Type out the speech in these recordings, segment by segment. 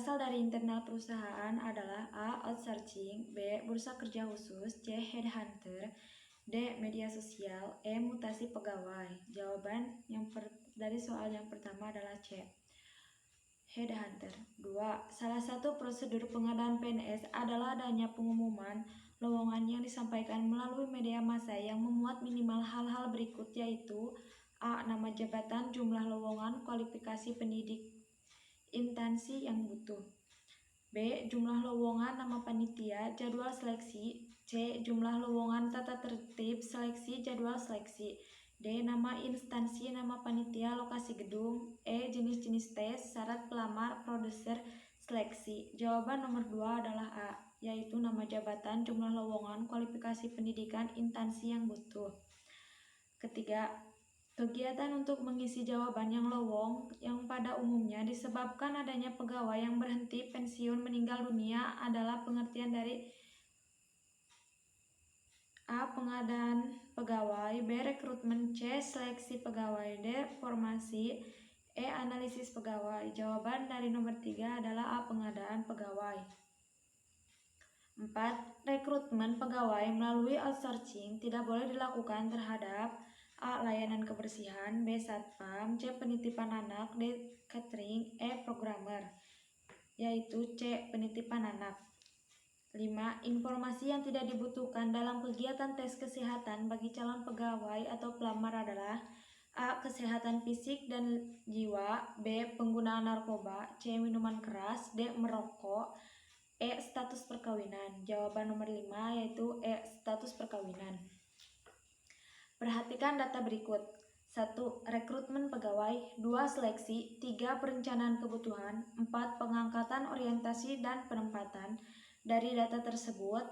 berasal dari internal perusahaan adalah A. Outsourcing, B. Bursa kerja khusus, C. Headhunter, D. Media sosial, E. Mutasi pegawai. Jawaban dari soal yang pertama adalah C. Headhunter. 2. Salah satu prosedur pengadaan PNS adalah adanya pengumuman lowongan yang disampaikan melalui media massa yang memuat minimal hal-hal berikut, yaitu A. Nama jabatan, jumlah lowongan, kualifikasi pendidik, instansi yang butuh. B. Jumlah lowongan, nama panitia, jadwal seleksi. C. Jumlah lowongan, tata tertib seleksi, jadwal seleksi. D. Nama instansi, nama panitia, lokasi gedung. E. Jenis-jenis tes, syarat pelamar, produser, seleksi. Jawaban nomor 2 adalah A, yaitu nama jabatan, jumlah lowongan, kualifikasi pendidikan, instansi yang butuh. Ketiga, kegiatan untuk mengisi jawaban yang lowong yang pada umumnya disebabkan adanya pegawai yang berhenti, pensiun, meninggal dunia adalah pengertian dari A. Pengadaan pegawai, B. Rekrutmen, C. Seleksi pegawai, D. Formasi, E. Analisis pegawai. Jawaban dari nomor 3 adalah A. Pengadaan pegawai. 4. Rekrutmen pegawai melalui outsourcing tidak boleh dilakukan terhadap A. Layanan kebersihan, B. Satpam, C. Penitipan anak, D. Catering, E. Programmer, yaitu C. Penitipan anak. 5. Informasi yang tidak dibutuhkan dalam kegiatan tes kesehatan bagi calon pegawai atau pelamar adalah A. Kesehatan fisik dan jiwa, B. Penggunaan narkoba, C. Minuman keras, D. Merokok, E. Status perkawinan. Jawaban nomor 5 yaitu E. Status perkawinan. Perhatikan data berikut. 1. Rekrutmen pegawai, 2. Seleksi, 3. Perencanaan kebutuhan, 4. Pengangkatan, orientasi, dan penempatan. Dari data tersebut,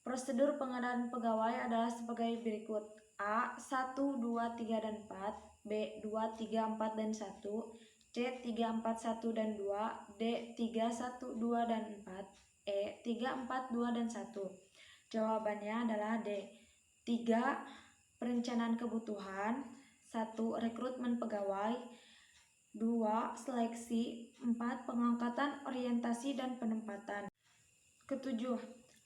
prosedur pengadaan pegawai adalah sebagai berikut. A. 1, 2, 3, dan 4, B. 2, 3, 4, dan 1, C. 3, 4, 1, dan 2, D. 3, 1, 2, dan 4, E. 3, 4, 2, dan 1. Jawabannya adalah D. 3. Perencanaan kebutuhan, 1. Rekrutmen pegawai, 2. Seleksi, 4. Pengangkatan, orientasi, dan penempatan. Ketujuh,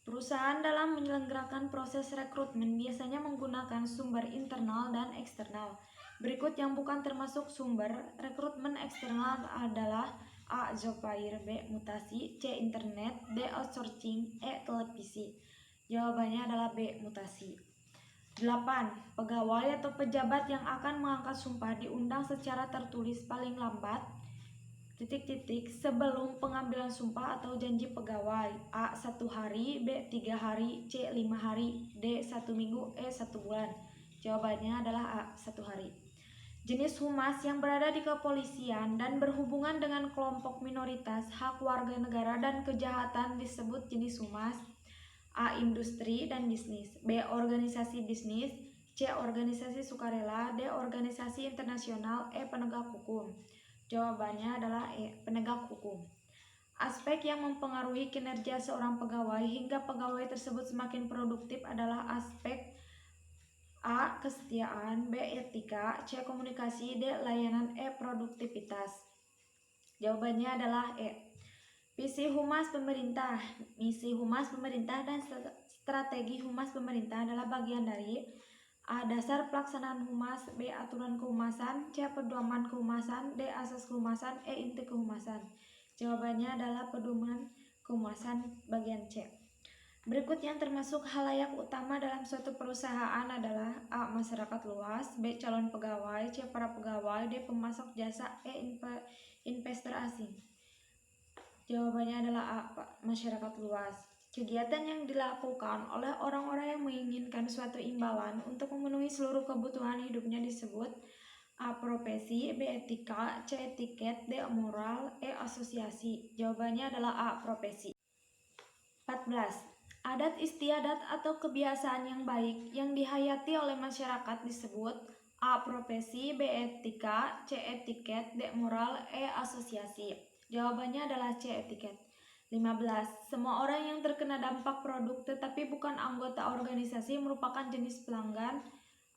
perusahaan dalam menyelenggarakan proses rekrutmen biasanya menggunakan sumber internal dan eksternal. Berikut yang bukan termasuk sumber rekrutmen eksternal adalah A. Job fair, B. Mutasi, C. Internet, D. Outsourcing, E. Televisi. Jawabannya adalah B. Mutasi. 8. Pegawai atau pejabat yang akan mengangkat sumpah diundang secara tertulis paling lambat sebelum pengambilan sumpah atau janji pegawai. A. 1 hari, B. 3 hari, C. 5 hari, D. 1 minggu, E. 1 bulan. Jawabannya adalah A. 1 hari. Jenis humas yang berada di kepolisian dan berhubungan dengan kelompok minoritas, hak warga negara, dan kejahatan disebut jenis humas. A. Industri dan bisnis, B. Organisasi bisnis, C. Organisasi sukarela, D. Organisasi internasional, E. Penegak hukum. Jawabannya adalah E. Penegak hukum. Aspek yang mempengaruhi kinerja seorang pegawai hingga pegawai tersebut semakin produktif adalah aspek A. Kesetiaan, B. Etika, C. Komunikasi, D. Layanan, E. Produktivitas. Jawabannya adalah E. Visi humas pemerintah, misi humas pemerintah, dan strategi humas pemerintah adalah bagian dari A. Dasar pelaksanaan humas, B. Aturan kehumasan, C. Pedoman kehumasan, D. Asas kehumasan, E. Inti kehumasan. Jawabannya adalah pedoman kehumasan bagian C. Berikut yang termasuk halayak utama dalam suatu perusahaan adalah A. Masyarakat luas, B. Calon pegawai, C. Para pegawai, D. Pemasok jasa, E. Investor asing. Jawabannya adalah A. Masyarakat luas. Kegiatan yang dilakukan oleh orang-orang yang menginginkan suatu imbalan untuk memenuhi seluruh kebutuhan hidupnya disebut A. Profesi, B. Etika, C. Etiket, D. Moral, E. Asosiasi. Jawabannya adalah A. Profesi. 14. Adat istiadat atau kebiasaan yang baik yang dihayati oleh masyarakat disebut A. Profesi, B. Etika, C. Etiket, D. Moral, E. Asosiasi. Jawabannya adalah C. Etiket. 15. Semua orang yang terkena dampak produk tetapi bukan anggota organisasi merupakan jenis pelanggan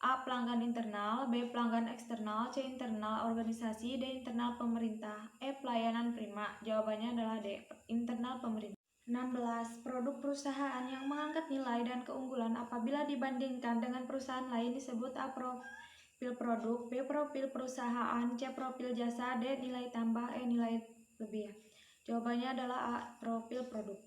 A. Pelanggan internal, B. Pelanggan eksternal, C. Internal organisasi, D. Internal pemerintah, E. Pelayanan prima. Jawabannya adalah D. Internal pemerintah. 16. Produk perusahaan yang mengangkat nilai dan keunggulan apabila dibandingkan dengan perusahaan lain disebut A. Profil produk, B. Profil perusahaan, C. Profil jasa, D. Nilai tambah, E. Nilai lebih. Jawabannya adalah A. Profil produk.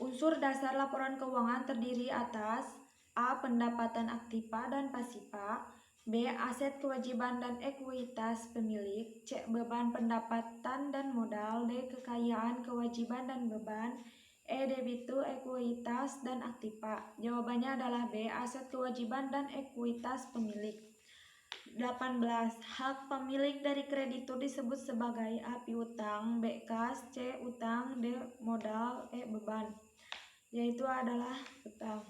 Unsur dasar laporan keuangan terdiri atas A. Pendapatan aktiva dan pasiva, B. Aset kewajiban dan ekuitas pemilik, C. Beban pendapatan dan modal, D. Kekayaan kewajiban dan beban, E. Debitu ekuitas dan aktiva. Jawabannya adalah B. Aset kewajiban dan ekuitas pemilik. 18. Hak pemilik dari kreditur disebut sebagai A. Piutang, B. Kas, C. Utang, D. Modal, E. Beban. Yaitu adalah utang.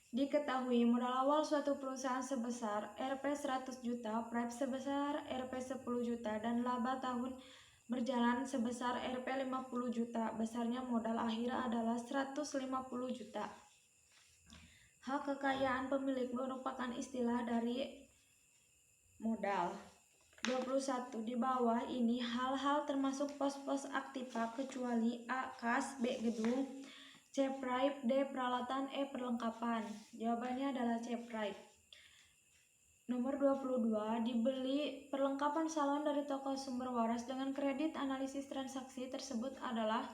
Diketahui modal awal suatu perusahaan sebesar Rp 100 juta, prep sebesar Rp 10 juta, dan laba tahun berjalan sebesar Rp 50 juta. Besarnya modal akhir adalah 150 juta. Hak kekayaan pemilik merupakan istilah dari modal. 21. Di bawah ini hal-hal termasuk pos-pos aktiva kecuali A. Kas, B. Gedung, C. Pripe, D. Peralatan, E. Perlengkapan. Jawabannya adalah C. Pripe. Nomor 22. Dibeli perlengkapan salon dari toko sumber waras dengan kredit analisis transaksi tersebut adalah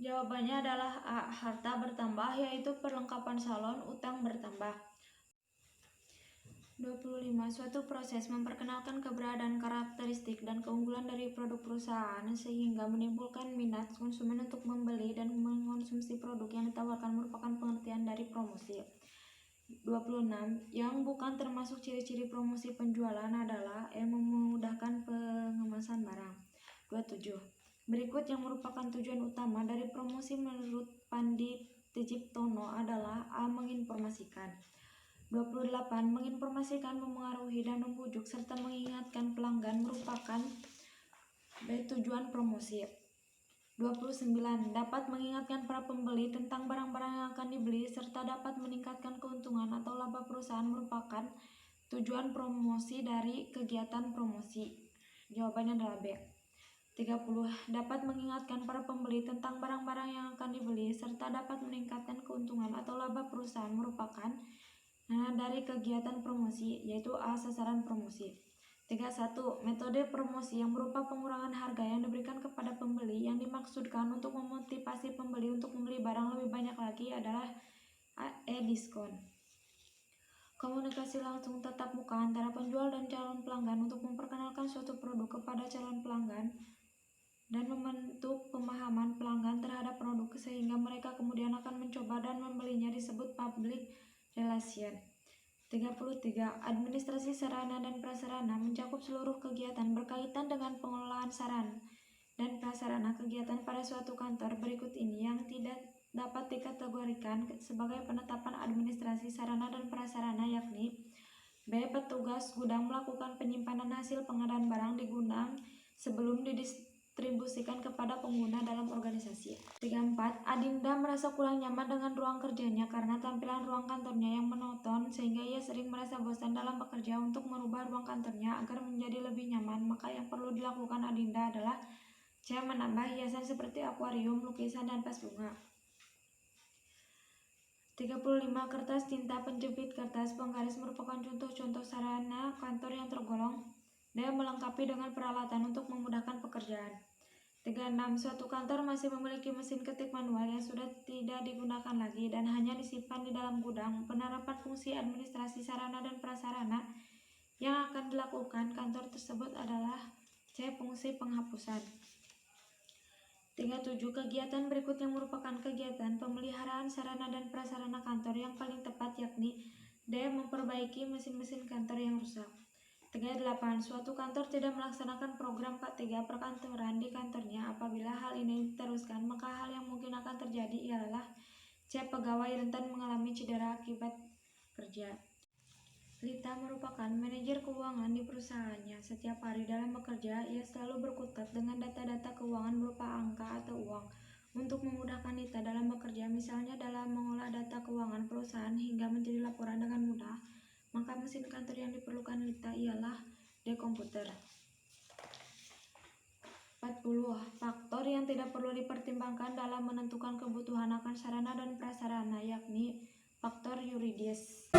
jawabannya adalah A. Harta bertambah, yaitu perlengkapan salon utang bertambah. 25. Suatu proses memperkenalkan keberadaan, karakteristik, dan keunggulan dari produk perusahaan sehingga menimbulkan minat konsumen untuk membeli dan mengonsumsi produk yang ditawarkan merupakan pengertian dari promosi. 26. Yang bukan termasuk ciri-ciri promosi penjualan adalah E. Memudahkan pengemasan barang. 27. Berikut yang merupakan tujuan utama dari promosi menurut Pandit Tijiptono adalah A. Menginformasikan. 28. Menginformasikan, memengaruhi, dan membujuk serta mengingatkan pelanggan merupakan B. Tujuan promosi. 29. Dapat mengingatkan para pembeli tentang barang-barang yang akan dibeli serta dapat meningkatkan keuntungan atau laba perusahaan merupakan tujuan promosi dari kegiatan promosi. Jawabannya adalah B. 30. Dapat mengingatkan para pembeli tentang barang-barang yang akan dibeli serta dapat meningkatkan keuntungan atau laba perusahaan merupakan dari kegiatan promosi, yaitu A. Sasaran promosi. 31. Metode promosi yang berupa pengurangan harga yang diberikan kepada pembeli yang dimaksudkan untuk memotivasi pembeli untuk membeli barang lebih banyak lagi adalah E. Diskon. Komunikasi langsung tatap muka antara penjual dan calon pelanggan untuk memperkenalkan suatu produk kepada calon pelanggan dan membentuk pemahaman pelanggan terhadap produk sehingga mereka kemudian akan mencoba dan membelinya disebut public relation. 33. Administrasi sarana dan prasarana mencakup seluruh kegiatan berkaitan dengan pengelolaan sarana dan prasarana kegiatan pada suatu kantor. Berikut ini yang tidak dapat dikategorikan sebagai penetapan administrasi sarana dan prasarana, yakni B. Petugas gudang melakukan penyimpanan hasil pengadaan barang di gudang sebelum didistribusikan kepada pengguna dalam organisasi. 34. Adinda merasa kurang nyaman dengan ruang kerjanya karena tampilan ruang kantornya yang monoton sehingga ia sering merasa bosan dalam bekerja. Untuk merubah ruang kantornya agar menjadi lebih nyaman, maka yang perlu dilakukan Adinda adalah C. Menambah hiasan seperti akuarium, lukisan, dan vas bunga. 35. Kertas, tinta, penjepit, kertas, penggaris merupakan contoh-contoh sarana kantor yang tergolong D. Melengkapi dengan peralatan untuk memudahkan pekerjaan. 36. Suatu kantor masih memiliki mesin ketik manual yang sudah tidak digunakan lagi dan hanya disimpan di dalam gudang. Penerapan fungsi administrasi sarana dan prasarana yang akan dilakukan kantor tersebut adalah C. Fungsi penghapusan. 37. Kegiatan berikut yang merupakan kegiatan pemeliharaan sarana dan prasarana kantor yang paling tepat, yakni D. Memperbaiki mesin-mesin kantor yang rusak. 38. Suatu kantor tidak melaksanakan program K3 perkantoran di kantornya. Apabila hal ini diteruskan, maka hal yang mungkin akan terjadi ialah C. Pegawai rentan mengalami cedera akibat kerja. Lita merupakan manajer keuangan di perusahaannya. Setiap hari dalam bekerja, ia selalu berkutat dengan data-data keuangan berupa angka atau uang. Untuk memudahkan Lita dalam bekerja, misalnya dalam mengolah data keuangan perusahaan hingga menjadi laporan dengan mudah, Maka mesin kantor yang diperlukan Lita ialah D. Komputer. 40. Faktor yang tidak perlu dipertimbangkan dalam menentukan kebutuhan akan sarana dan prasarana, yakni faktor yuridis.